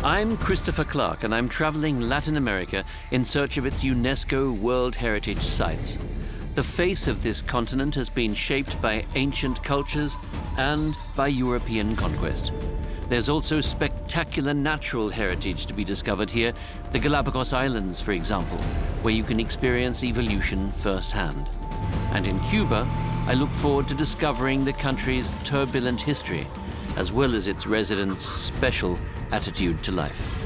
I'm Christopher Clark, and I'm traveling Latin America in search of its UNESCO World Heritage Sites. The face of this continent has been shaped by ancient cultures and by European conquest. There's also spectacular natural heritage to be discovered here, the Galapagos Islands, for example, where you can experience evolution firsthand. And in Cuba, I look forward to discovering the country's turbulent history, as well as its residents' special attitude to life.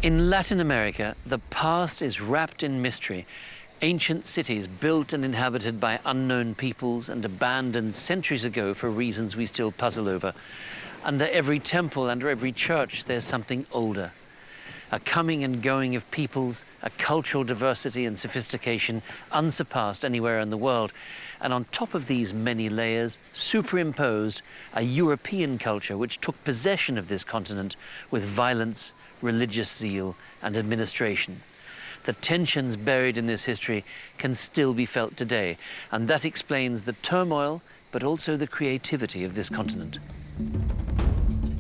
In Latin America, the past is wrapped in mystery. Ancient cities built and inhabited by unknown peoples and abandoned centuries ago for reasons we still puzzle over. Under every temple, under every church, there's something older. A coming and going of peoples, a cultural diversity and sophistication unsurpassed anywhere in the world. And on top of these many layers, superimposed a European culture which took possession of this continent with violence, religious zeal, and administration. The tensions buried in this history can still be felt today, and that explains the turmoil, but also the creativity of this continent.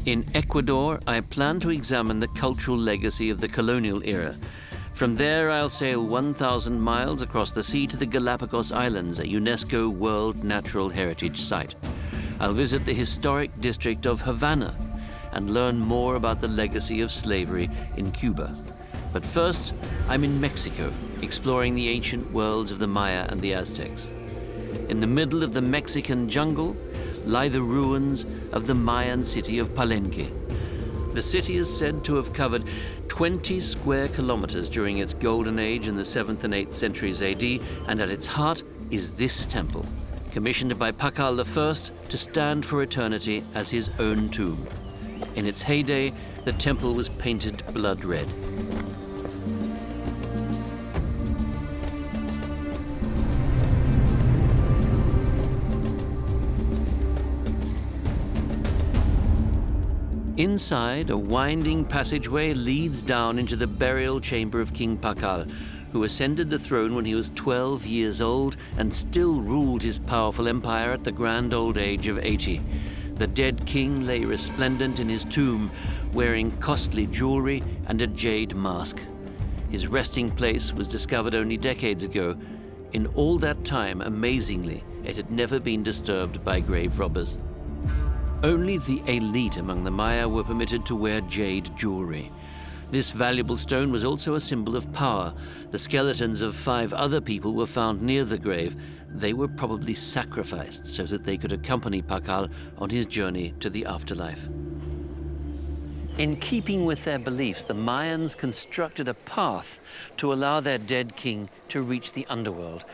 In Ecuador, I plan to examine the cultural legacy of the colonial era. From there, I'll sail 1,000 miles across the sea to the Galapagos Islands, a UNESCO World Natural Heritage Site. I'll visit the historic district of Havana and learn more about the legacy of slavery in Cuba. But first, I'm in Mexico, exploring the ancient worlds of the Maya and the Aztecs. In the middle of the Mexican jungle lie the ruins of the Mayan city of Palenque. The city is said to have covered 20 square kilometers during its golden age in the 7th and 8th centuries AD, and at its heart is this temple, commissioned by Pakal I to stand for eternity as his own tomb. In its heyday, the temple was painted blood red. Inside, a winding passageway leads down into the burial chamber of King Pakal, who ascended the throne when he was 12 years old and still ruled his powerful empire at the grand old age of 80. The dead king lay resplendent in his tomb, wearing costly jewelry and a jade mask. His resting place was discovered only decades ago. In all that time, amazingly, it had never been disturbed by grave robbers. Only the elite among the Maya were permitted to wear jade jewelry. This valuable stone was also a symbol of power. The skeletons of 5 other people were found near the grave. They were probably sacrificed so that they could accompany Pakal on his journey to the afterlife. In keeping with their beliefs, the Mayans constructed a path to allow their dead king to reach the underworld.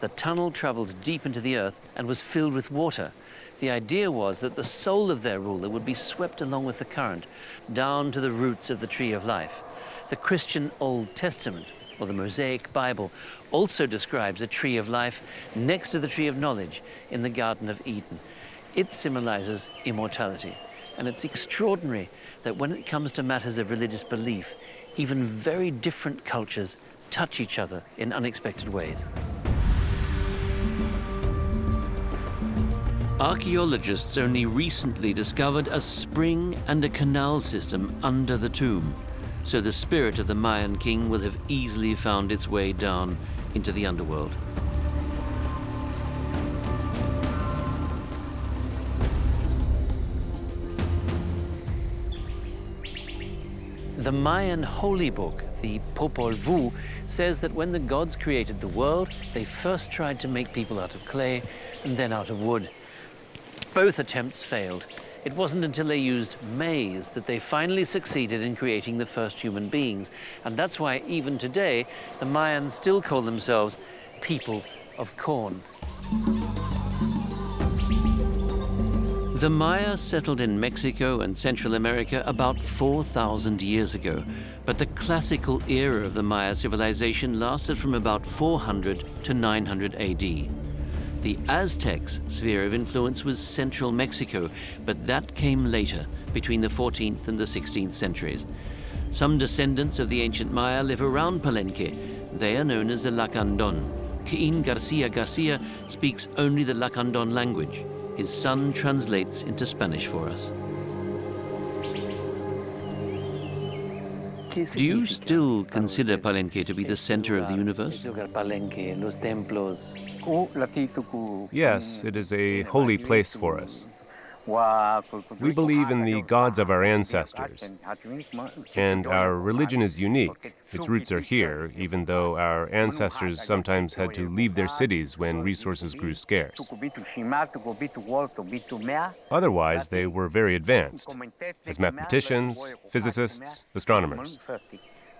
The tunnel travels deep into the earth and was filled with water. The idea was that the soul of their ruler would be swept along with the current, down to the roots of the tree of life. The Christian Old Testament, or the Mosaic Bible, also describes a tree of life next to the tree of knowledge in the Garden of Eden. It symbolizes immortality, and it's extraordinary that when it comes to matters of religious belief, even very different cultures touch each other in unexpected ways. Archaeologists only recently discovered a spring and a canal system under the tomb, so the spirit of the Mayan king will have easily found its way down into the underworld. The Mayan holy book, the Popol Vuh, says that when the gods created the world, they first tried to make people out of clay and then out of wood. Both attempts failed. It wasn't until they used maize that they finally succeeded in creating the first human beings. And that's why even today, the Mayans still call themselves people of corn. The Maya settled in Mexico and Central America about 4,000 years ago, but the classical era of the Maya civilization lasted from about 400 to 900 AD. The Aztecs' sphere of influence was central Mexico, but that came later, between the 14th and the 16th centuries. Some descendants of the ancient Maya live around Palenque. They are known as the Lacandon. Cain Garcia Garcia speaks only the Lacandon language. his son translates into Spanish for us. Do you still consider Palenque to be the center of the universe? Yes, it is a holy place for us. We believe in the gods of our ancestors, and our religion is unique. Its roots are here, even though our ancestors sometimes had to leave their cities when resources grew scarce. Otherwise, they were very advanced, as mathematicians, physicists, astronomers.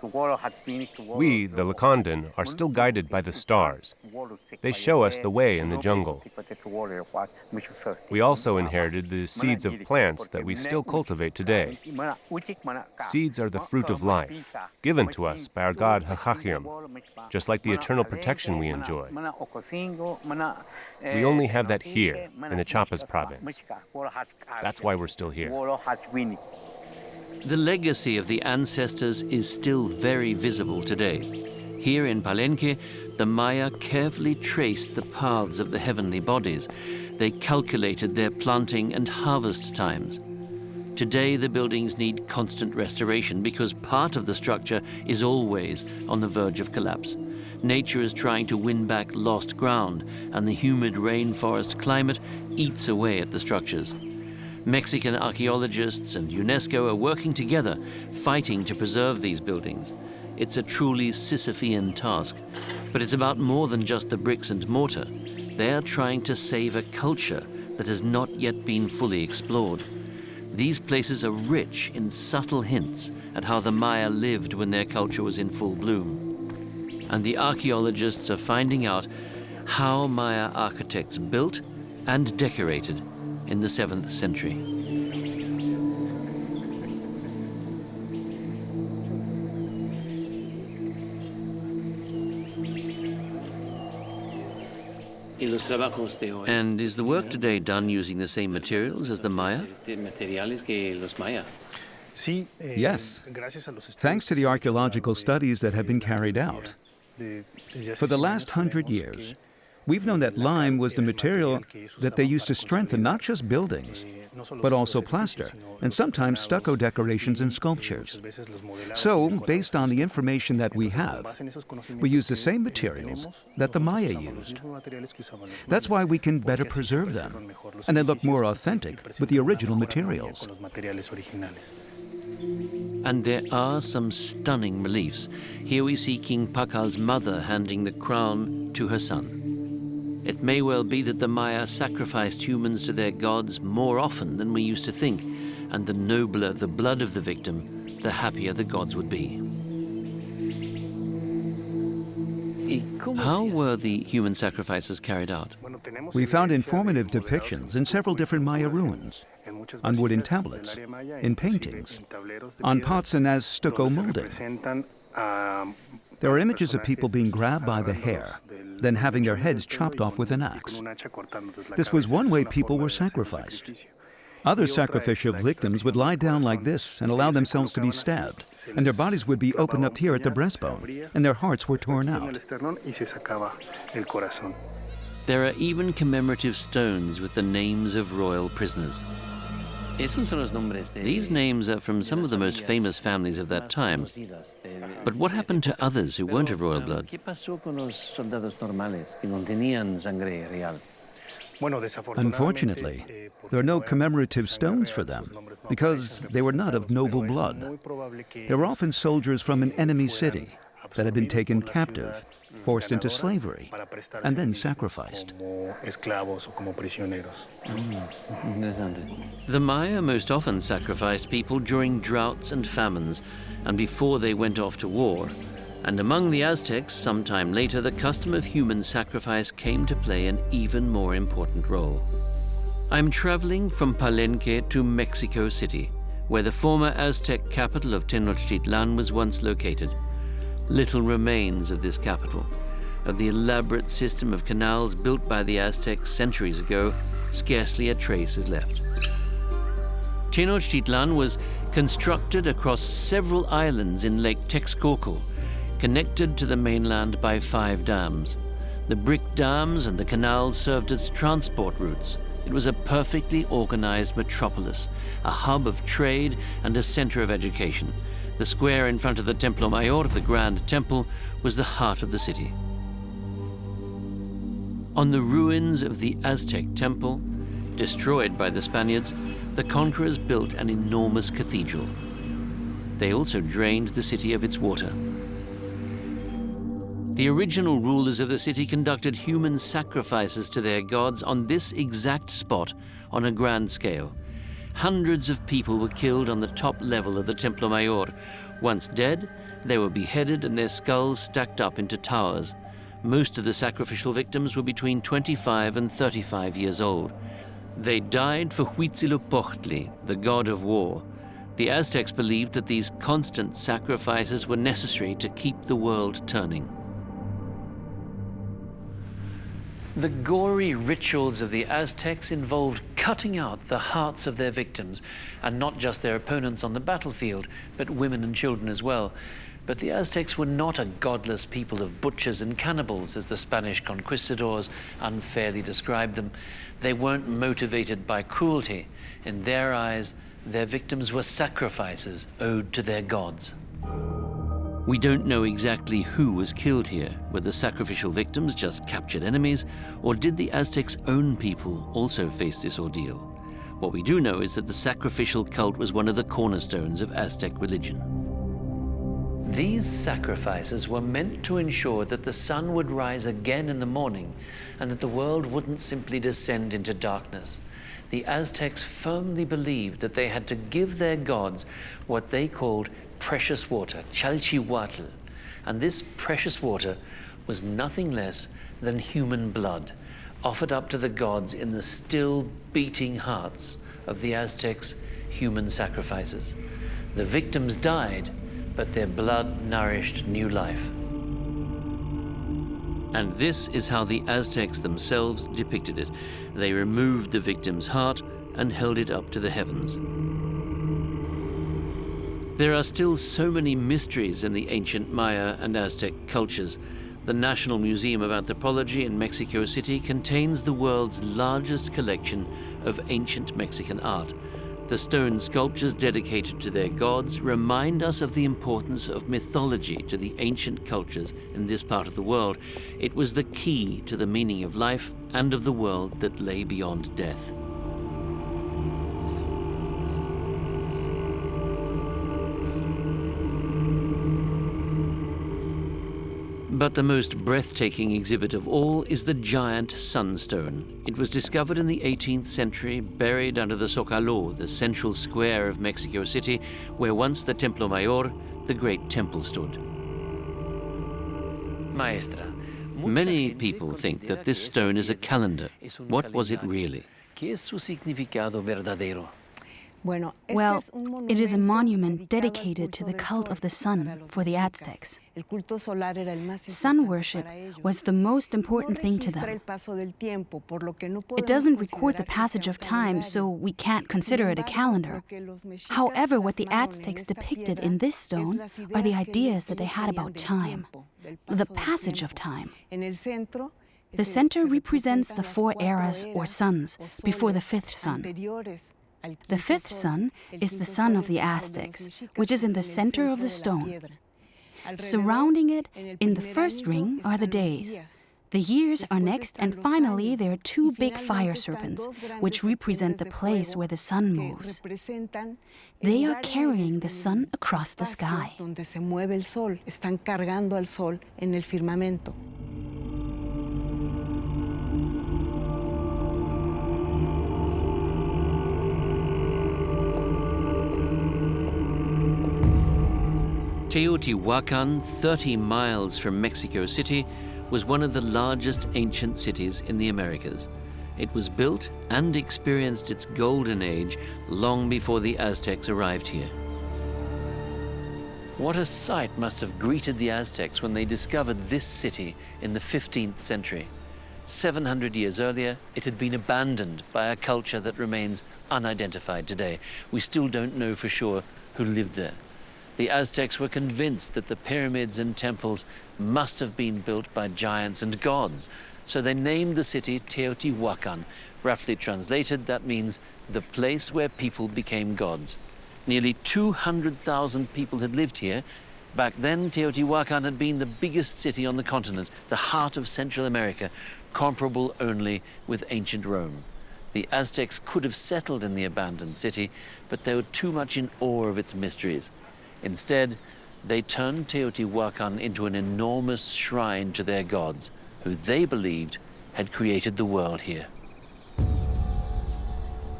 We, the Lacandan, are still guided by the stars. They show us the way in the jungle. We also inherited the seeds of plants that we still cultivate today. Seeds are the fruit of life, given to us by our god Hachachiam, just like the eternal protection we enjoy. We only have that here, in the Chiapas province. That's why we're still here. The legacy of the ancestors is still very visible today. Here in Palenque, the Maya carefully traced the paths of the heavenly bodies. They calculated their planting and harvest times. Today, the buildings need constant restoration because part of the structure is always on the verge of collapse. Nature is trying to win back lost ground, and the humid rainforest climate eats away at the structures. Mexican archaeologists and UNESCO are working together, fighting to preserve these buildings. It's a truly Sisyphean task, but it's about more than just the bricks and mortar. They are trying to save a culture that has not yet been fully explored. These places are rich in subtle hints at how the Maya lived when their culture was in full bloom. And the archaeologists are finding out how Maya architects built and decorated in the 7th century. And is the work today done using the same materials as the Maya? Yes, thanks to the archaeological studies that have been carried out. For the last 100 years, we've known that lime was the material that they used to strengthen not just buildings, but also plaster, and sometimes stucco decorations and sculptures. So, based on the information that we have, we use the same materials that the Maya used. That's why we can better preserve them, and they look more authentic with the original materials. And there are some stunning reliefs. Here we see King Pacal's mother handing the crown to her son. It may well be that the Maya sacrificed humans to their gods more often than we used to think, and the nobler the blood of the victim, the happier the gods would be. How were the human sacrifices carried out? We found informative depictions in several different Maya ruins, on wooden tablets, in paintings, on pots and as stucco molding. There are images of people being grabbed by the hair, then having their heads chopped off with an axe. This was one way people were sacrificed. Other sacrificial victims would lie down like this and allow themselves to be stabbed, and their bodies would be opened up here at the breastbone, and their hearts were torn out. There are even commemorative stones with the names of royal prisoners. These names are from some of the most famous families of that time. But what happened to others who weren't of royal blood? Unfortunately, there are no commemorative stones for them because they were not of noble blood. They were often soldiers from an enemy city that had been taken captive, forced into slavery, and then sacrificed. The Maya most often sacrificed people during droughts and famines, and before they went off to war. And among the Aztecs, sometime later, the custom of human sacrifice came to play an even more important role. I'm traveling from Palenque to Mexico City, where the former Aztec capital of Tenochtitlan was once located. Little remains of this capital, of the elaborate system of canals built by the Aztecs centuries ago. Scarcely a trace is left. Tenochtitlan was constructed across several islands in Lake Texcoco, connected to the mainland by 5 dams. The brick dams and the canals served as transport routes, It was a perfectly organized metropolis, a hub of trade and a center of education. The square in front of the Templo Mayor, the Grand Temple, was the heart of the city. On the ruins of the Aztec temple, destroyed by the Spaniards, the conquerors built an enormous cathedral. They also drained the city of its water. The original rulers of the city conducted human sacrifices to their gods on this exact spot on a grand scale. Hundreds of people were killed on the top level of the Templo Mayor. Once dead, they were beheaded and their skulls stacked up into towers. Most of the sacrificial victims were between 25 and 35 years old. They died for Huitzilopochtli, the god of war. The Aztecs believed that these constant sacrifices were necessary to keep the world turning. The gory rituals of the Aztecs involved cutting out the hearts of their victims, and not just their opponents on the battlefield, but women and children as well. But the Aztecs were not a godless people of butchers and cannibals, as the Spanish conquistadors unfairly described them. They weren't motivated by cruelty. In their eyes, their victims were sacrifices owed to their gods. We don't know exactly who was killed here. Were the sacrificial victims just captured enemies, or did the Aztecs' own people also face this ordeal? What we do know is that the sacrificial cult was one of the cornerstones of Aztec religion. These sacrifices were meant to ensure that the sun would rise again in the morning and that the world wouldn't simply descend into darkness. The Aztecs firmly believed that they had to give their gods what they called precious water, chalchihuatl, and this precious water was nothing less than human blood, offered up to the gods in the still beating hearts of the Aztecs' human sacrifices. The victims died, but their blood nourished new life. And this is how the Aztecs themselves depicted it. They removed the victim's heart and held it up to the heavens. There are still so many mysteries in the ancient Maya and Aztec cultures. The National Museum of Anthropology in Mexico City contains the world's largest collection of ancient Mexican art. The stone sculptures dedicated to their gods remind us of the importance of mythology to the ancient cultures in this part of the world. It was the key to the meaning of life and of the world that lay beyond death. But the most breathtaking exhibit of all is the giant sunstone. It was discovered in the 18th century, buried under the Zócalo, the central square of Mexico City, where once the Templo Mayor, the great temple, stood. Maestra, many people think that this stone is a calendar. What was it really? ¿Qué es su significado verdadero? Well, it is a monument dedicated to the cult of the sun for the Aztecs. Sun worship was the most important thing to them. It doesn't record the passage of time, so we can't consider it a calendar. However, what the Aztecs depicted in this stone are the ideas that they had about time, the passage of time. The center represents the 4 eras or suns before the 5th sun. The 5th sun is the sun of the Aztecs, which is in the center of the stone. Surrounding it, in the first ring, are the days. The years are next, and finally there are 2 big fire serpents, which represent the place where the sun moves. They are carrying the sun across the sky. Teotihuacan, 30 miles from Mexico City, was one of the largest ancient cities in the Americas. It was built and experienced its golden age long before the Aztecs arrived here. What a sight must have greeted the Aztecs when they discovered this city in the 15th century. 700 years earlier, it had been abandoned by a culture that remains unidentified today. We still don't know for sure who lived there. The Aztecs were convinced that the pyramids and temples must have been built by giants and gods, so they named the city Teotihuacan, Roughly translated, that means the place where people became gods. Nearly 200,000 people had lived here. Back then, Teotihuacan had been the biggest city on the continent, the heart of Central America, comparable only with ancient Rome. The Aztecs could have settled in the abandoned city, but they were too much in awe of its mysteries. Instead, they turned Teotihuacan into an enormous shrine to their gods, who they believed had created the world here.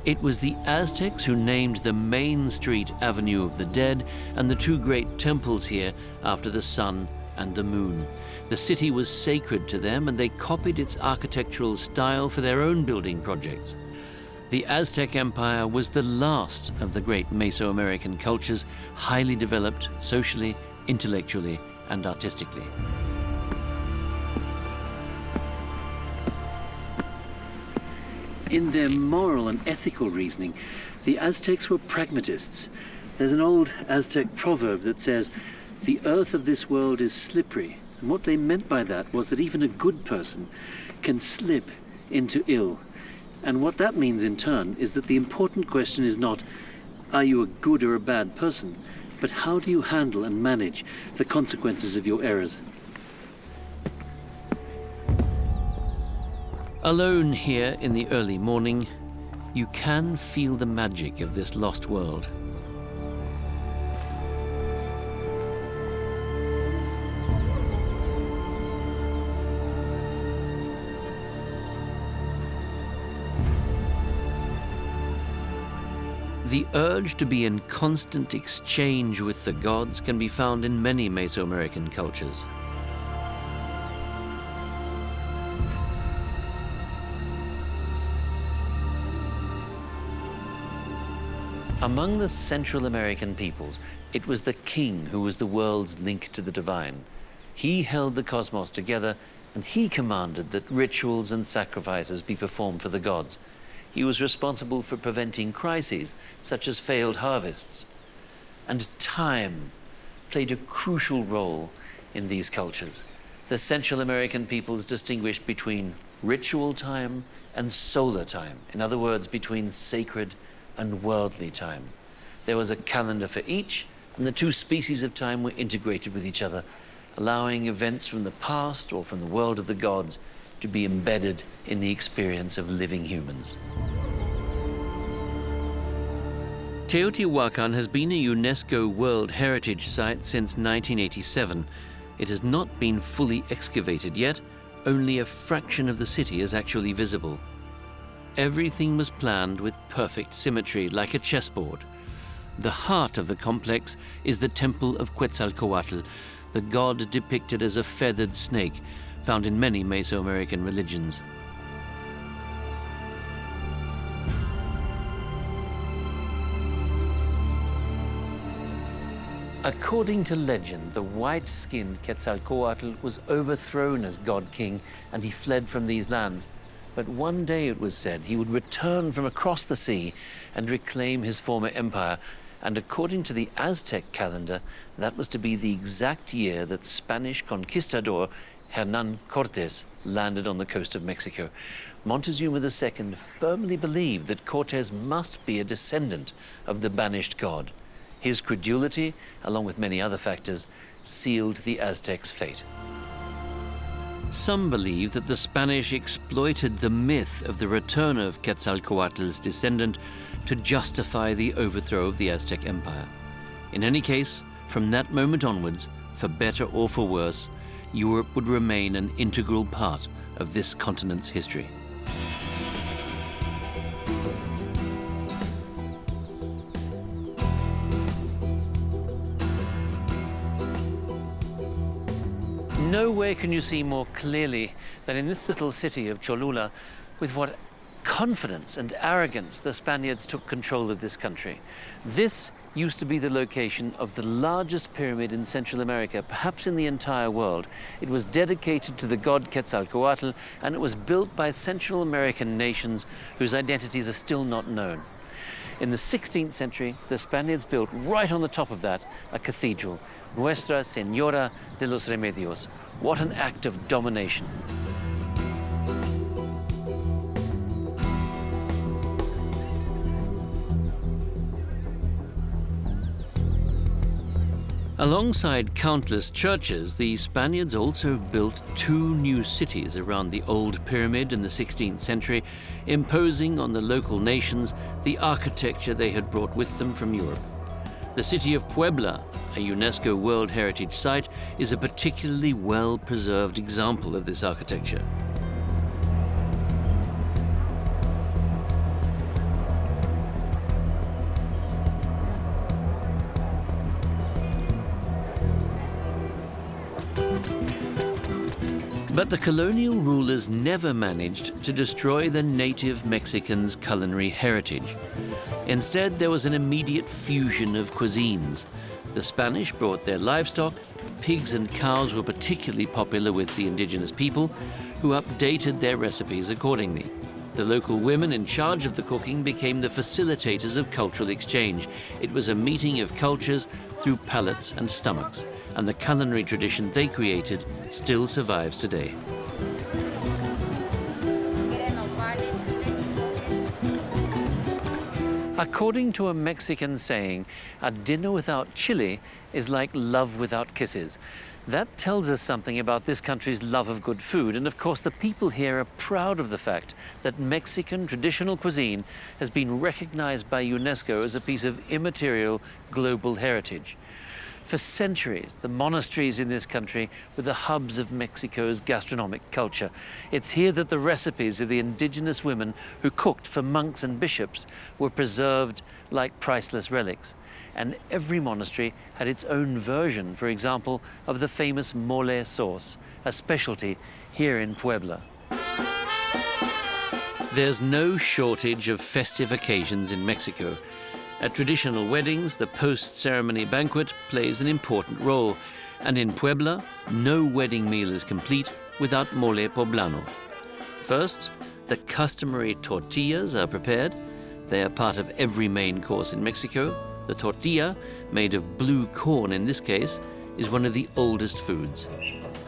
It was the Aztecs who named the main street Avenue of the Dead and the two great temples here after the sun and the moon. The city was sacred to them, and they copied its architectural style for their own building projects. The Aztec Empire was the last of the great Mesoamerican cultures, highly developed socially, intellectually, and artistically. In their moral and ethical reasoning, the Aztecs were pragmatists. There's an old Aztec proverb that says, "The earth of this world is slippery." And what they meant by that was that even a good person can slip into ill. And what that means in turn is that the important question is not, are you a good or a bad person, but how do you handle and manage the consequences of your errors? Alone here in the early morning, you can feel the magic of this lost world. The urge to be in constant exchange with the gods can be found in many Mesoamerican cultures. Among the Central American peoples, it was the king who was the world's link to the divine. He held the cosmos together, and he commanded that rituals and sacrifices be performed for the gods. He was responsible for preventing crises, such as failed harvests. And time played a crucial role in these cultures. The Central American peoples distinguished between ritual time and solar time. In other words, between sacred and worldly time. There was a calendar for each, and the two species of time were integrated with each other, allowing events from the past or from the world of the gods to be embedded in the experience of living humans. Teotihuacan has been a UNESCO World Heritage Site since 1987. It has not been fully excavated yet. Only a fraction of the city is actually visible. Everything was planned with perfect symmetry, like a chessboard. The heart of the complex is the temple of Quetzalcoatl, the god depicted as a feathered snake, found in many Mesoamerican religions. According to legend, the white-skinned Quetzalcoatl was overthrown as god-king, and he fled from these lands. But one day, it was said, he would return from across the sea and reclaim his former empire. And according to the Aztec calendar, that was to be the exact year that Spanish conquistador Hernán Cortés landed on the coast of Mexico. Montezuma II firmly believed that Cortés must be a descendant of the banished god. His credulity, along with many other factors, sealed the Aztecs' fate. Some believe that the Spanish exploited the myth of the return of Quetzalcoatl's descendant to justify the overthrow of the Aztec Empire. In any case, from that moment onwards, for better or for worse, Europe would remain an integral part of this continent's history. Nowhere can you see more clearly than in this little city of Cholula with what confidence and arrogance the Spaniards took control of this country. This used to be the location of the largest pyramid in Central America, perhaps in the entire world. It was dedicated to the god Quetzalcoatl, and it was built by Central American nations whose identities are still not known. In the 16th century, the Spaniards built right on the top of that a cathedral, Nuestra Señora de los Remedios. What an act of domination. Alongside countless churches, the Spaniards also built 2 new cities around the old pyramid in the 16th century, imposing on the local nations the architecture they had brought with them from Europe. The city of Puebla, a UNESCO World Heritage Site, is a particularly well-preserved example of this architecture. But the colonial rulers never managed to destroy the native Mexicans' culinary heritage. Instead, there was an immediate fusion of cuisines. The Spanish brought their livestock. Pigs and cows were particularly popular with the indigenous people, who updated their recipes accordingly. The local women in charge of the cooking became the facilitators of cultural exchange. It was a meeting of cultures through palates and stomachs, and the culinary tradition they created still survives today. According to a Mexican saying, a dinner without chili is like love without kisses. That tells us something about this country's love of good food, and of course the people here are proud of the fact that Mexican traditional cuisine has been recognized by UNESCO as a piece of immaterial global heritage. For centuries, the monasteries in this country were the hubs of Mexico's gastronomic culture. It's here that the recipes of the indigenous women who cooked for monks and bishops were preserved like priceless relics. And every monastery had its own version, for example, of the famous mole sauce, a specialty here in Puebla. There's no shortage of festive occasions in Mexico. At traditional weddings, the post-ceremony banquet plays an important role. And in Puebla, no wedding meal is complete without mole poblano. First, the customary tortillas are prepared. They are part of every main course in Mexico. The tortilla, made of blue corn in this case, is one of the oldest foods.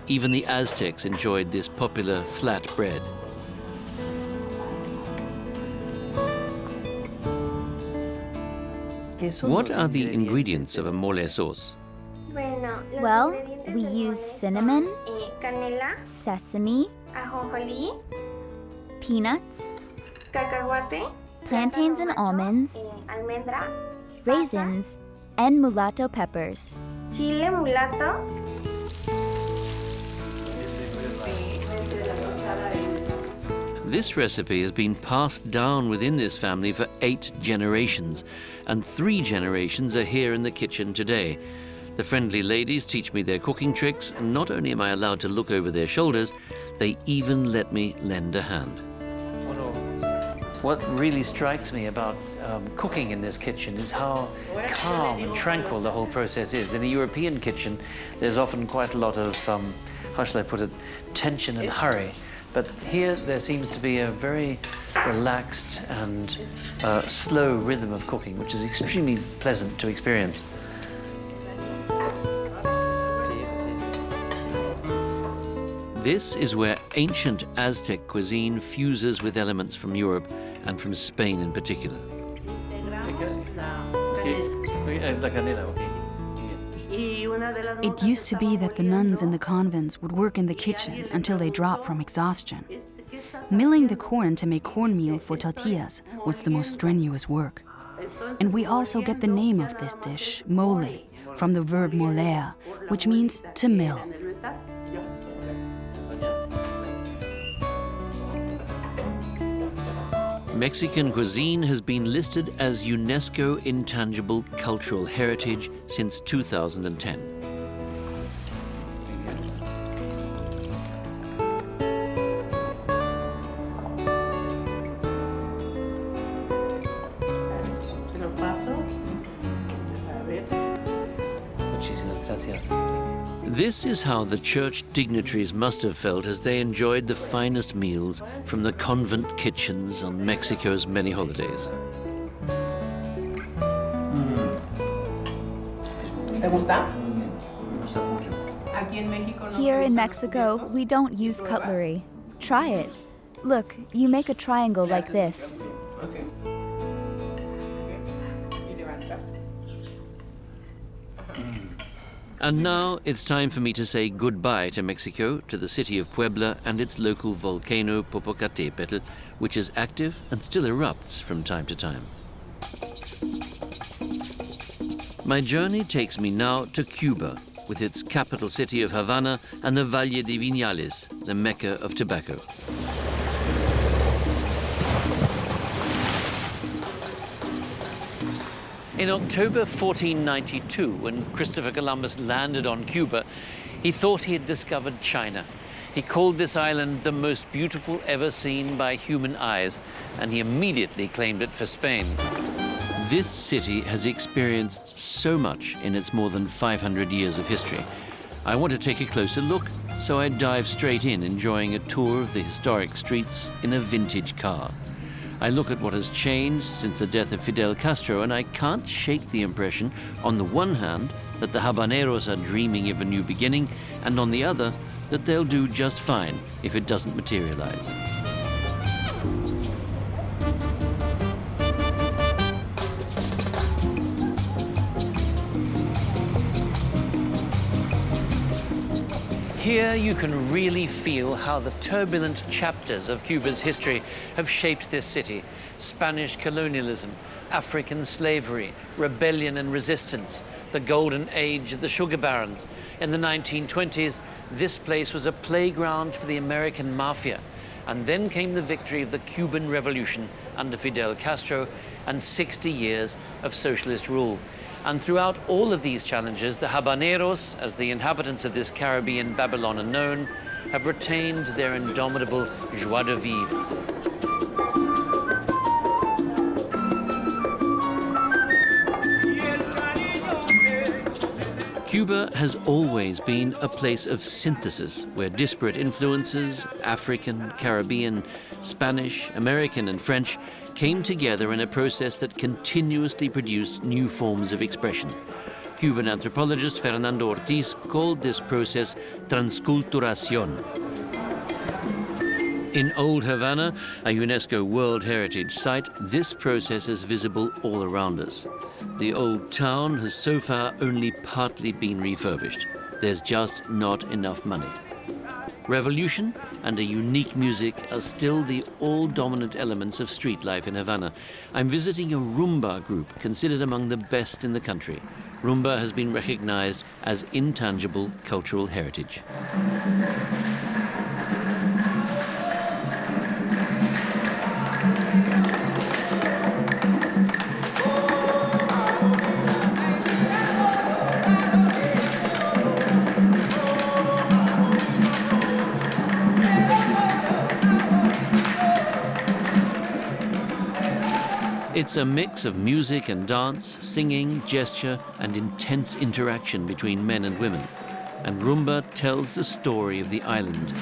Even the Aztecs enjoyed this popular flat bread. What are the ingredients of a mole sauce? Well, we use cinnamon, sesame, peanuts, plantains and almonds, raisins, and mulatto peppers. Chile mulato. This recipe has been passed down within this family for 8 generations, and 3 generations are here in the kitchen today. The friendly ladies teach me their cooking tricks, and not only am I allowed to look over their shoulders, they even let me lend a hand. What really strikes me about cooking in this kitchen is how calm and tranquil the whole process is. In a European kitchen, there's often quite a lot of, how shall I put it, tension and hurry. But here there seems to be a very relaxed and slow rhythm of cooking, which is extremely pleasant to experience. This is where ancient Aztec cuisine fuses with elements from Europe and from Spain in particular. It used to be that the nuns in the convents would work in the kitchen until they dropped from exhaustion. Milling the corn to make cornmeal for tortillas was the most strenuous work. And we also get the name of this dish, mole, from the verb moler, which means to mill. Mexican cuisine has been listed as UNESCO Intangible Cultural Heritage since 2010. This is how the church dignitaries must have felt as they enjoyed the finest meals from the convent kitchens on Mexico's many holidays. Here in Mexico, we don't use cutlery. Try it. Look, you make a triangle like this. And now it's time for me to say goodbye to Mexico, to the city of Puebla and its local volcano Popocatépetl, which is active and still erupts from time to time. My journey takes me now to Cuba, with its capital city of Havana and the Valle de Viñales, the Mecca of tobacco. In October 1492, when Christopher Columbus landed on Cuba, he thought he had discovered China. He called this island the most beautiful ever seen by human eyes, and he immediately claimed it for Spain. This city has experienced so much in its more than 500 years of history. I want to take a closer look, so I dive straight in, enjoying a tour of the historic streets in a vintage car. I look at what has changed since the death of Fidel Castro, and I can't shake the impression, on the one hand, that the habaneros are dreaming of a new beginning, and on the other, that they'll do just fine if it doesn't materialize. Here you can really feel how the turbulent chapters of Cuba's history have shaped this city. Spanish colonialism, African slavery, rebellion and resistance, the golden age of the sugar barons. In the 1920s, this place was a playground for the American mafia. And then came the victory of the Cuban Revolution under Fidel Castro and 60 years of socialist rule. And throughout all of these challenges, the habaneros, as the inhabitants of this Caribbean Babylon are known, have retained their indomitable joie de vivre. Cuba has always been a place of synthesis, where disparate influences, African, Caribbean, Spanish, American, and French, came together in a process that continuously produced new forms of expression. Cuban anthropologist Fernando Ortiz called this process transculturación. In Old Havana, a UNESCO World Heritage Site, this process is visible all around us. The old town has so far only partly been refurbished. There's just not enough money. Revolution and a unique music are still the all-dominant elements of street life in Havana. I'm visiting a rumba group considered among the best in the country. Rumba has been recognized as intangible cultural heritage. It's a mix of music and dance, singing, gesture, and intense interaction between men and women. And rumba tells the story of the island.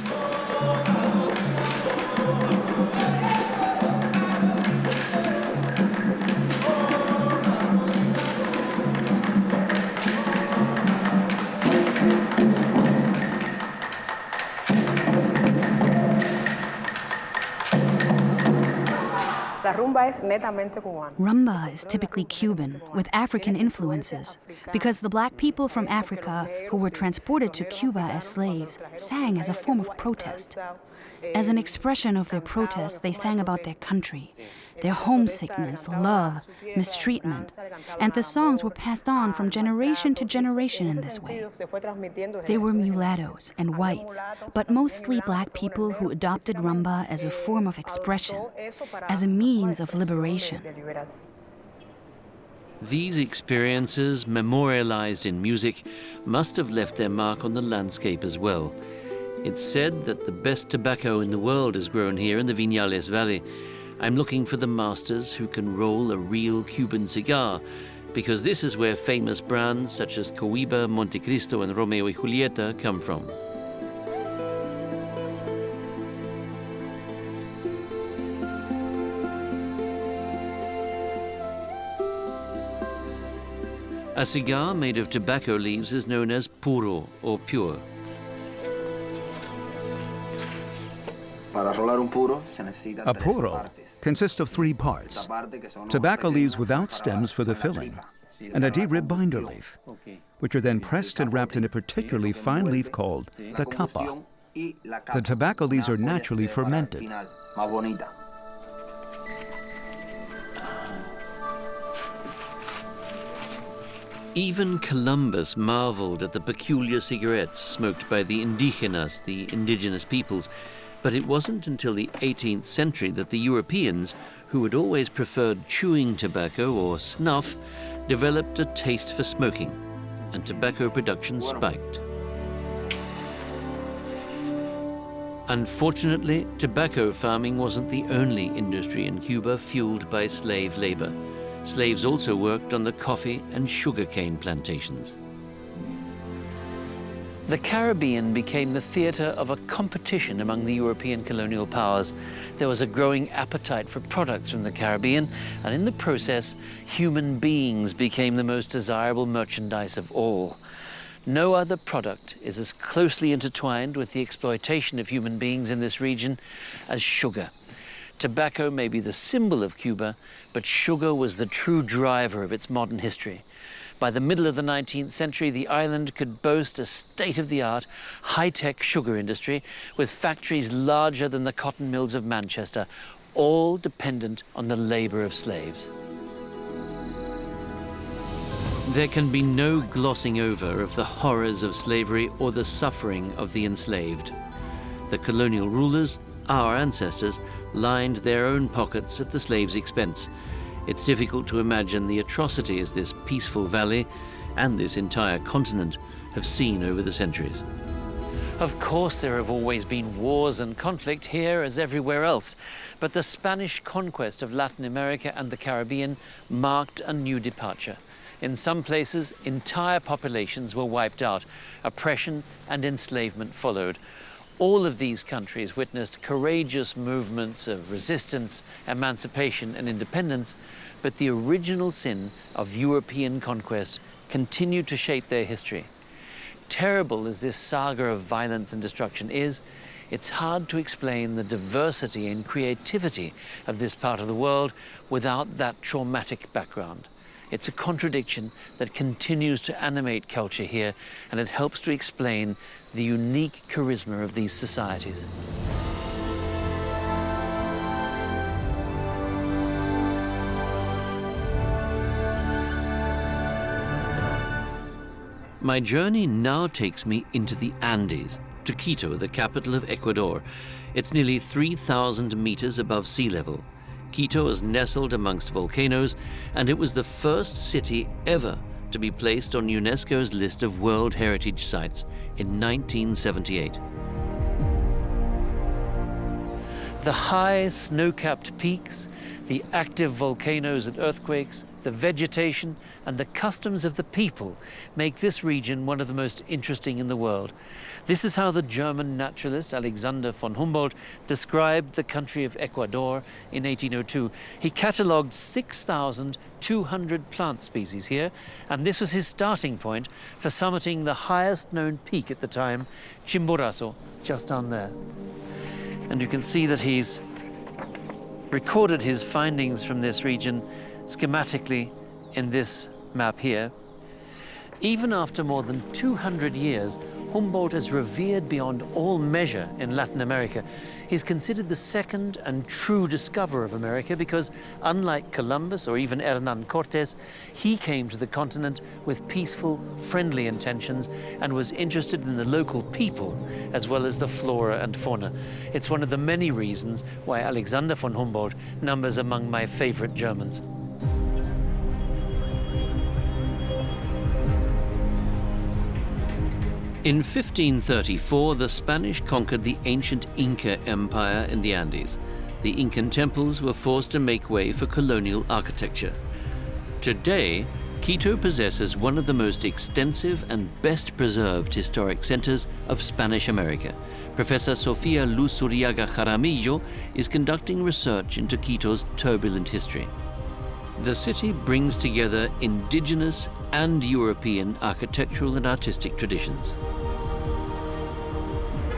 Rumba is typically Cuban, with African influences, because the black people from Africa who were transported to Cuba as slaves sang as a form of protest. As an expression of their protest, they sang about their country, their homesickness, love, mistreatment, and the songs were passed on from generation to generation in this way. There were mulattoes and whites, but mostly black people who adopted rumba as a form of expression, as a means of liberation. These experiences, memorialized in music, must have left their mark on the landscape as well. It's said that the best tobacco in the world is grown here in the Viñales Valley. I'm looking for the masters who can roll a real Cuban cigar, because this is where famous brands such as Cohiba, Montecristo, and Romeo y Julieta come from. A cigar made of tobacco leaves is known as puro, or pure. A puro consists of 3 parts: tobacco leaves without stems for the filling, and a D-rib binder leaf, which are then pressed and wrapped in a particularly fine leaf called the capa. The tobacco leaves are naturally fermented. Even Columbus marveled at the peculiar cigarettes smoked by the indígenas, the indigenous peoples, but it wasn't until the 18th century that the Europeans, who had always preferred chewing tobacco or snuff, developed a taste for smoking, and tobacco production spiked. Unfortunately, tobacco farming wasn't the only industry in Cuba fueled by slave labor. Slaves also worked on the coffee and sugarcane plantations. The Caribbean became the theater of a competition among the European colonial powers. There was a growing appetite for products from the Caribbean, and in the process, human beings became the most desirable merchandise of all. No other product is as closely intertwined with the exploitation of human beings in this region as sugar. Tobacco may be the symbol of Cuba, but sugar was the true driver of its modern history. By the middle of the 19th century, the island could boast a state-of-the-art, high-tech sugar industry with factories larger than the cotton mills of Manchester, all dependent on the labor of slaves. There can be no glossing over of the horrors of slavery or the suffering of the enslaved. The colonial rulers, our ancestors, lined their own pockets at the slaves' expense. It's difficult to imagine the atrocities this peaceful valley and this entire continent have seen over the centuries. Of course, there have always been wars and conflict here as everywhere else, but the Spanish conquest of Latin America and the Caribbean marked a new departure. In some places, entire populations were wiped out. Oppression and enslavement followed. All of these countries witnessed courageous movements of resistance, emancipation, and independence, but the original sin of European conquest continued to shape their history. Terrible as this saga of violence and destruction is, it's hard to explain the diversity and creativity of this part of the world without that traumatic background. It's a contradiction that continues to animate culture here, and it helps to explain the unique charisma of these societies. My journey now takes me into the Andes, to Quito, the capital of Ecuador. It's nearly 3,000 meters above sea level. Quito is nestled amongst volcanoes, and it was the first city ever to be placed on UNESCO's list of World Heritage Sites in 1978. The high snow-capped peaks, the active volcanoes and earthquakes, the vegetation and the customs of the people make this region one of the most interesting in the world. This is how the German naturalist Alexander von Humboldt described the country of Ecuador in 1802. He catalogued 6,200 plant species here, and this was his starting point for summiting the highest known peak at the time, Chimborazo, just down there. And you can see that he's recorded his findings from this region schematically in this map here. Even after more than 200 years, Humboldt is revered beyond all measure in Latin America. He's considered the second and true discoverer of America because, unlike Columbus or even Hernán Cortés, he came to the continent with peaceful, friendly intentions and was interested in the local people as well as the flora and fauna. It's one of the many reasons why Alexander von Humboldt numbers among my favorite Germans. In 1534, the Spanish conquered the ancient Inca Empire in the Andes. The Incan temples were forced to make way for colonial architecture. Today, Quito possesses one of the most extensive and best preserved historic centers of Spanish America. Professor Sofia Luzuriaga Jaramillo is conducting research into Quito's turbulent history. The city brings together indigenous and European architectural and artistic traditions.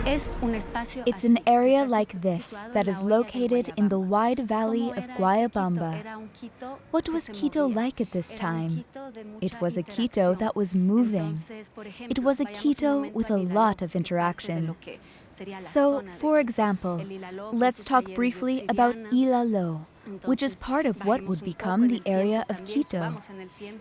It's an area like this that is located in the wide valley of Guayabamba. What was Quito like at this time? It was a Quito that was moving. It was a Quito with a lot of interaction. So, for example, let's talk briefly about Ilaló, which is part of what would become the area of Quito.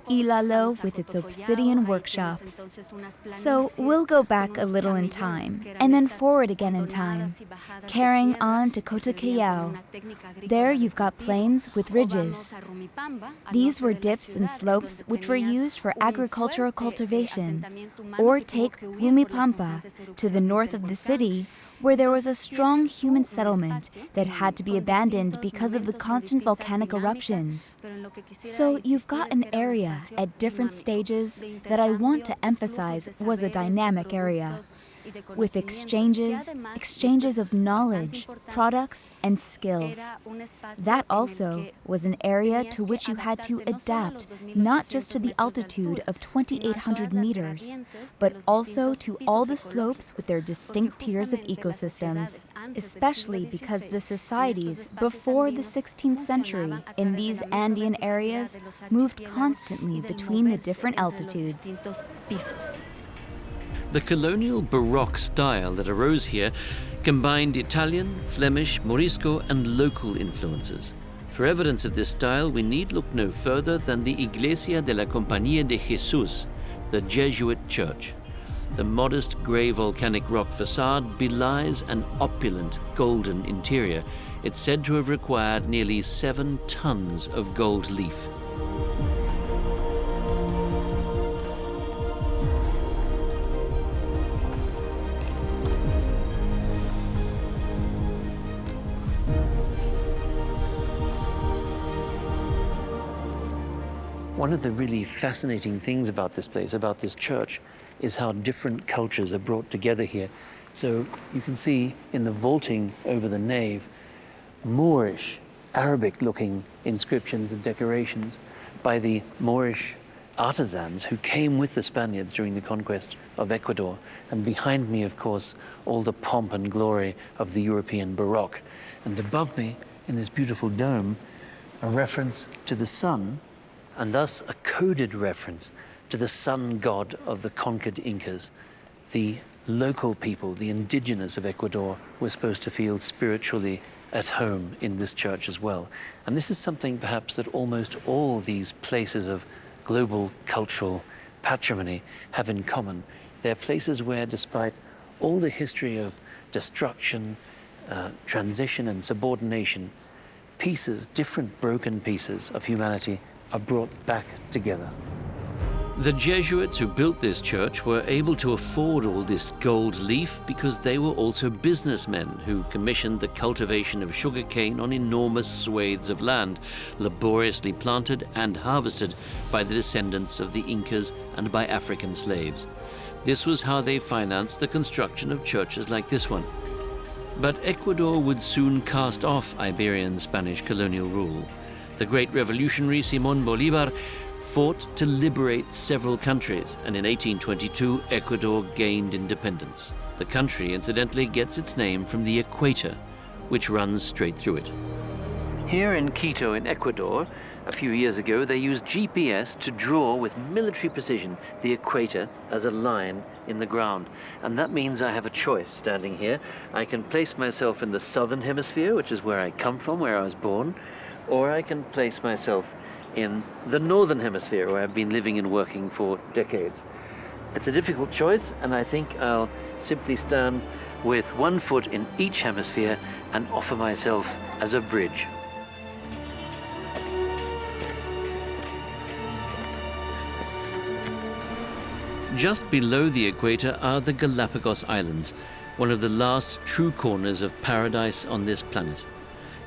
Ilaló with its obsidian workshops. So we'll go back a little in time, and then forward again in time, carrying on to Cotacayao. There you've got plains with ridges. These were dips and slopes which were used for agricultural cultivation. Or take Humipampa, to the north of the city, where there was a strong human settlement that had to be abandoned because of the constant volcanic eruptions. So you've got an area at different stages that I want to emphasize was a dynamic area, with exchanges of knowledge, products, and skills. That also was an area to which you had to adapt, not just to the altitude of 2,800 meters, but also to all the slopes with their distinct tiers of ecosystems, especially because the societies before the 16th century in these Andean areas moved constantly between the different altitudes. The colonial Baroque style that arose here combined Italian, Flemish, Morisco, and local influences. For evidence of this style, we need look no further than the Iglesia de la Compañía de Jesús, the Jesuit church. The modest grey volcanic rock facade belies an opulent golden interior. It's said to have required nearly 7 tons of gold leaf. One of the really fascinating things about this place, about this church, is how different cultures are brought together here. So you can see in the vaulting over the nave, Moorish, Arabic-looking inscriptions and decorations by the Moorish artisans who came with the Spaniards during the conquest of Ecuador. And behind me, of course, all the pomp and glory of the European Baroque. And above me, in this beautiful dome, a reference to the sun, and thus a coded reference to the sun god of the conquered Incas. The local people, the indigenous of Ecuador, were supposed to feel spiritually at home in this church as well. And this is something perhaps that almost all these places of global cultural patrimony have in common. They're places where, despite all the history of destruction, transition and subordination, pieces, different broken pieces of humanity are brought back together. The Jesuits who built this church were able to afford all this gold leaf because they were also businessmen who commissioned the cultivation of sugarcane on enormous swathes of land, laboriously planted and harvested by the descendants of the Incas and by African slaves. This was how they financed the construction of churches like this one. But Ecuador would soon cast off Iberian Spanish colonial rule. The great revolutionary Simón Bolívar fought to liberate several countries, and in 1822, Ecuador gained independence. The country, incidentally, gets its name from the equator, which runs straight through it. Here in Quito, in Ecuador, a few years ago, they used GPS to draw with military precision the equator as a line in the ground. And that means I have a choice standing here. I can place myself in the southern hemisphere, which is where I come from, where I was born, or I can place myself in the northern hemisphere, where I've been living and working for decades. It's a difficult choice, and I think I'll simply stand with one foot in each hemisphere and offer myself as a bridge. Just below the equator are the Galapagos Islands, one of the last true corners of paradise on this planet.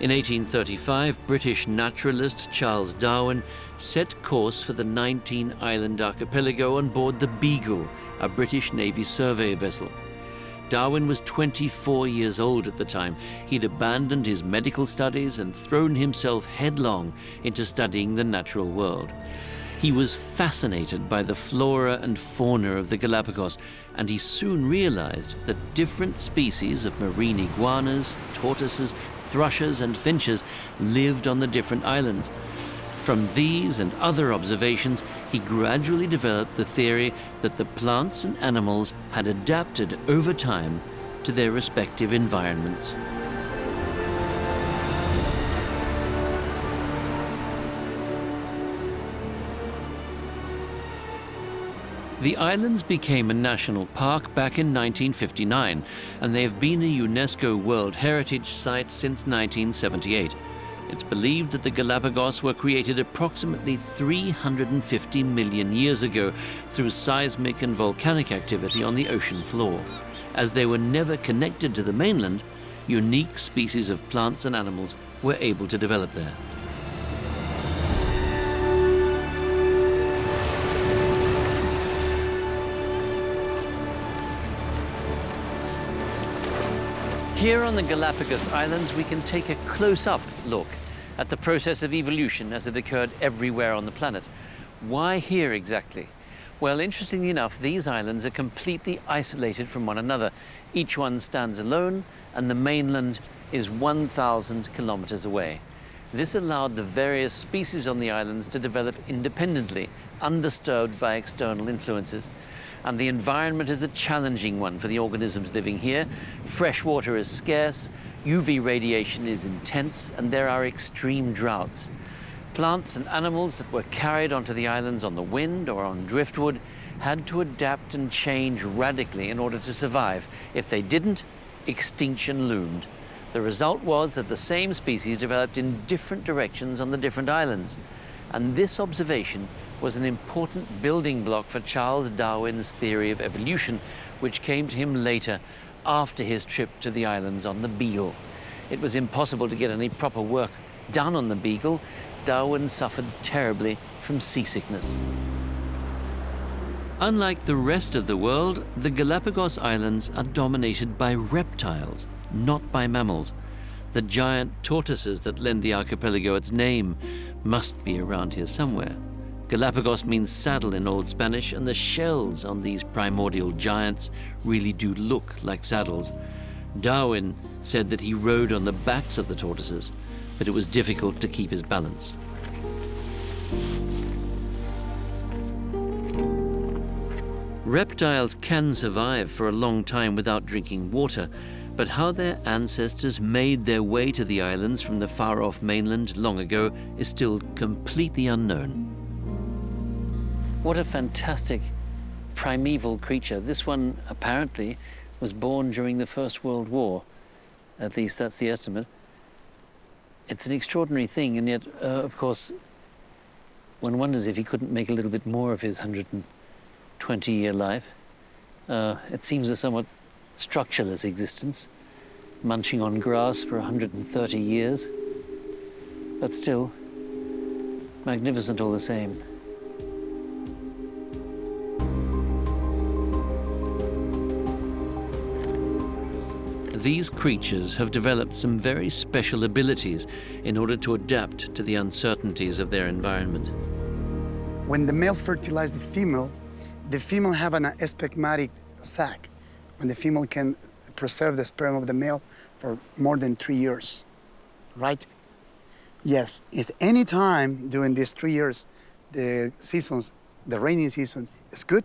In 1835, British naturalist Charles Darwin set course for the 19-island archipelago on board the Beagle, a British Navy survey vessel. Darwin was 24 years old at the time. He'd abandoned his medical studies and thrown himself headlong into studying the natural world. He was fascinated by the flora and fauna of the Galapagos, and he soon realized that different species of marine iguanas, tortoises, thrushes, and finches lived on the different islands. From these and other observations, he gradually developed the theory that the plants and animals had adapted over time to their respective environments. The islands became a national park back in 1959, and they have been a UNESCO World Heritage Site since 1978. It's believed that the Galapagos were created approximately 350 million years ago through seismic and volcanic activity on the ocean floor. As they were never connected to the mainland, unique species of plants and animals were able to develop there. Here on the Galapagos Islands, we can take a close-up look at the process of evolution as it occurred everywhere on the planet. Why here exactly? Well, interestingly enough, these islands are completely isolated from one another. Each one stands alone, and the mainland is 1,000 kilometers away. This allowed the various species on the islands to develop independently, undisturbed by external influences. And the environment is a challenging one for the organisms living here. Fresh water is scarce, UV radiation is intense, and there are extreme droughts. Plants and animals that were carried onto the islands on the wind or on driftwood had to adapt and change radically in order to survive. If they didn't, extinction loomed. The result was that the same species developed in different directions on the different islands. And this observation was an important building block for Charles Darwin's theory of evolution, which came to him later after his trip to the islands on the Beagle. It was impossible to get any proper work done on the Beagle. Darwin suffered terribly from seasickness. Unlike the rest of the world, the Galapagos Islands are dominated by reptiles, not by mammals. The giant tortoises that lend the archipelago its name must be around here somewhere. Galapagos means saddle in Old Spanish, and the shells on these primordial giants really do look like saddles. Darwin said that he rode on the backs of the tortoises, but it was difficult to keep his balance. Reptiles can survive for a long time without drinking water, but how their ancestors made their way to the islands from the far-off mainland long ago is still completely unknown. What a fantastic primeval creature. This one apparently was born during the First World War. At least that's the estimate. It's an extraordinary thing, and yet, of course, one wonders if he couldn't make a little bit more of his 120-year life. It seems a somewhat structureless existence, munching on grass for 130 years, but still magnificent all the same. These creatures have developed some very special abilities in order to adapt to the uncertainties of their environment. When the male fertilizes the female have an spermatic sac. When the female can preserve the sperm of the male for more than 3 years, right? Yes, if any time during these 3 years, the rainy season is good,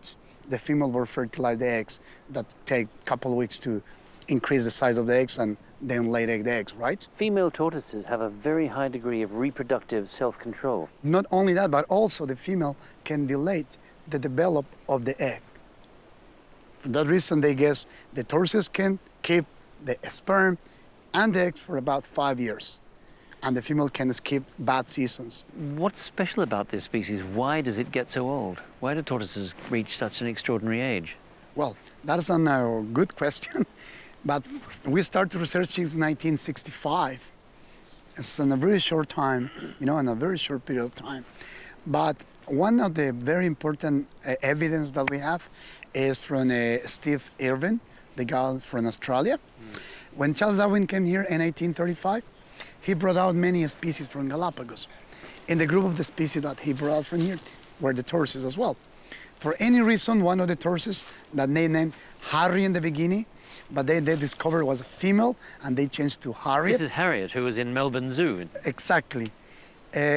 the female will fertilize the eggs that take a couple of weeks to increase the size of the eggs and then lay the eggs, right? Female tortoises have a very high degree of reproductive self-control. Not only that, but also the female can delay the development of the egg. For that reason, they guess the tortoises can keep the sperm and the eggs for about 5 years, and the female can skip bad seasons. What's special about this species? Why does it get so old? Why do tortoises reach such an extraordinary age? Well, that's a good question. But we started research since 1965. It's in a very short time, in a very short period of time. But one of the very important evidence that we have is from Steve Irwin, the guy from Australia. When Charles Darwin came here in 1835, he brought out many species from Galapagos. In the group of the species that he brought out from here, were the tortoises as well. For any reason, one of the tortoises that they named Harry in the beginning, but they discovered was a female, and they changed to Harriet. This is Harriet, who was in Melbourne Zoo. Exactly.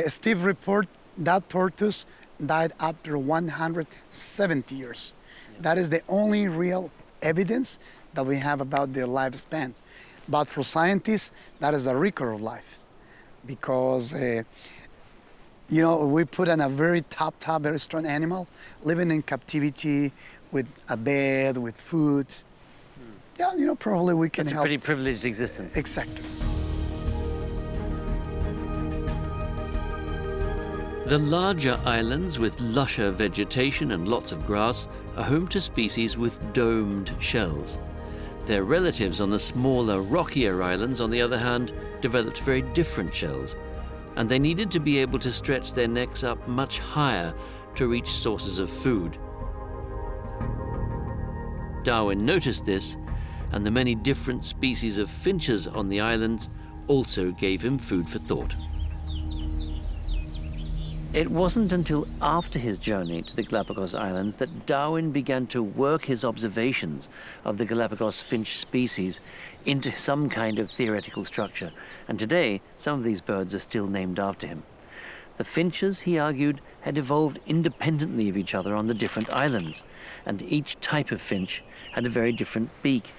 Steve report that tortoise died after 170 years. Yeah. That is the only real evidence that we have about their lifespan. But for scientists, that is the record of life, because you know, we put in a very top, very strong animal, living in captivity with a bed, with food. Yeah, you know, probably we can help. It's a pretty privileged existence. Exactly. The larger islands with lusher vegetation and lots of grass are home to species with domed shells. Their relatives on the smaller, rockier islands, on the other hand, developed very different shells, and they needed to be able to stretch their necks up much higher to reach sources of food. Darwin noticed this, and the many different species of finches on the islands also gave him food for thought. It wasn't until after his journey to the Galapagos Islands that Darwin began to work his observations of the Galapagos finch species into some kind of theoretical structure, and today some of these birds are still named after him. The finches, he argued, had evolved independently of each other on the different islands, and each type of finch had a very different beak.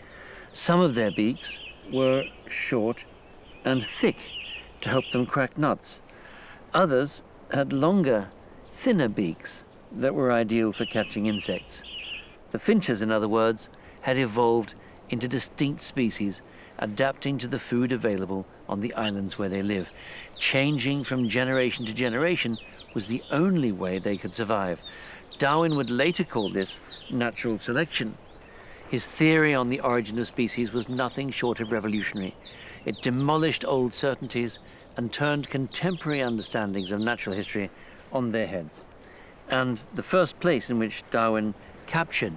Some of their beaks were short and thick to help them crack nuts. Others had longer, thinner beaks that were ideal for catching insects. The finches, in other words, had evolved into distinct species, adapting to the food available on the islands where they live. Changing from generation to generation was the only way they could survive. Darwin would later call this natural selection. His theory on the origin of species was nothing short of revolutionary. It demolished old certainties and turned contemporary understandings of natural history on their heads. And the first place in which Darwin captured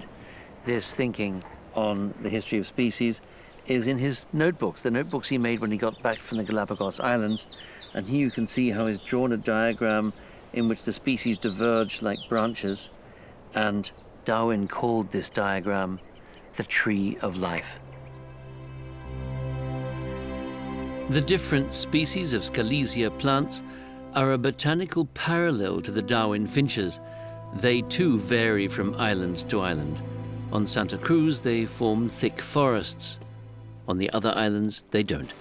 this thinking on the history of species is in his notebooks, the notebooks he made when he got back from the Galapagos Islands. And here you can see how he's drawn a diagram in which the species diverge like branches, and Darwin called this diagram the tree of life. The different species of Scalesia plants are a botanical parallel to the Darwin finches. They too vary from island to island. On Santa Cruz, they form thick forests. On the other islands, they don't.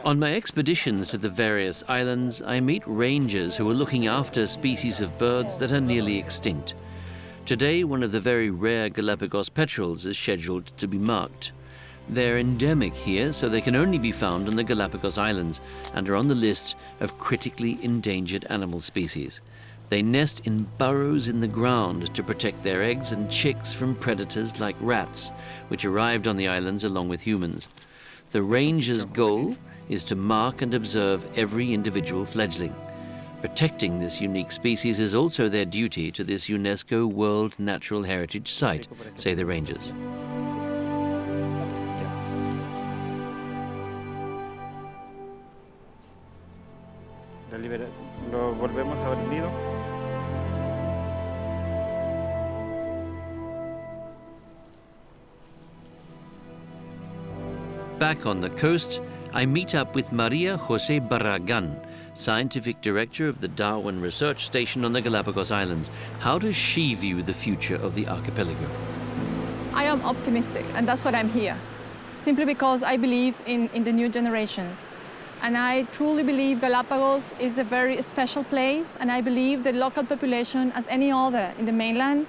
On my expeditions to the various islands, I meet rangers who are looking after species of birds that are nearly extinct. Today, one of the very rare Galapagos petrels is scheduled to be marked. They're endemic here, so they can only be found on the Galapagos Islands and are on the list of critically endangered animal species. They nest in burrows in the ground to protect their eggs and chicks from predators like rats, which arrived on the islands along with humans. The ranger's goal is to mark and observe every individual fledgling. Protecting this unique species is also their duty to this UNESCO World Natural Heritage Site, say the rangers. Back on the coast, I meet up with Maria José Barragán, Scientific Director of the Darwin Research Station on the Galapagos Islands. How does she view the future of the archipelago? I am optimistic, and that's why I'm here. Simply because I believe in the new generations. And I truly believe Galapagos is a very special place, and I believe the local population, as any other in the mainland,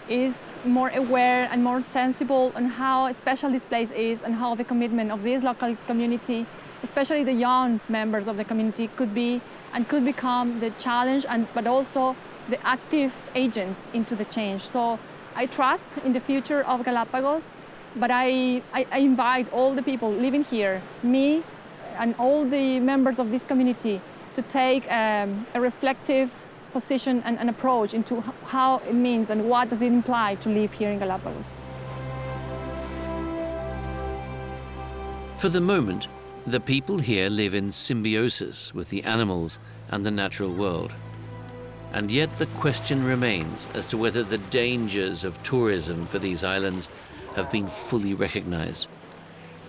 is more aware and more sensible on how special this place is and how the commitment of this local community, especially the young members of the community, could be and could become the challenge, but also the active agents into the change. So I trust in the future of Galapagos, but I invite all the people living here, me and all the members of this community, to take a reflective position and an approach into how it means and what does it imply to live here in Galapagos. For the moment, The people here live in symbiosis with the animals and the natural world. And yet the question remains as to whether the dangers of tourism for these islands have been fully recognized.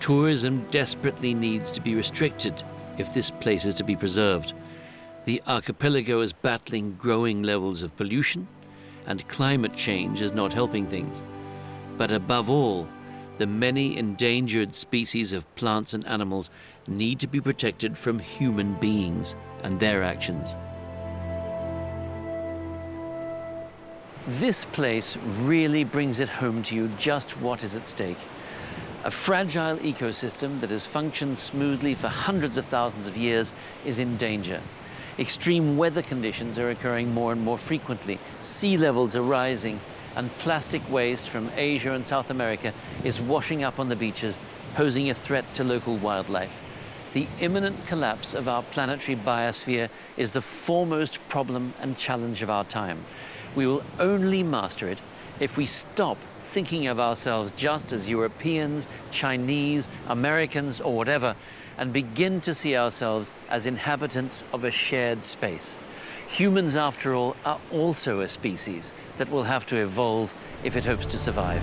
Tourism desperately needs to be restricted if this place is to be preserved. The archipelago is battling growing levels of pollution, and climate change is not helping things. But above all, the many endangered species of plants and animals need to be protected from human beings and their actions. This place really brings it home to you just what is at stake. A fragile ecosystem that has functioned smoothly for hundreds of thousands of years is in danger. Extreme weather conditions are occurring more and more frequently. Sea levels are rising, and plastic waste from Asia and South America is washing up on the beaches, posing a threat to local wildlife. The imminent collapse of our planetary biosphere is the foremost problem and challenge of our time. We will only master it if we stop thinking of ourselves just as Europeans, Chinese, Americans, or whatever, and begin to see ourselves as inhabitants of a shared space. Humans, after all, are also a species that will have to evolve if it hopes to survive.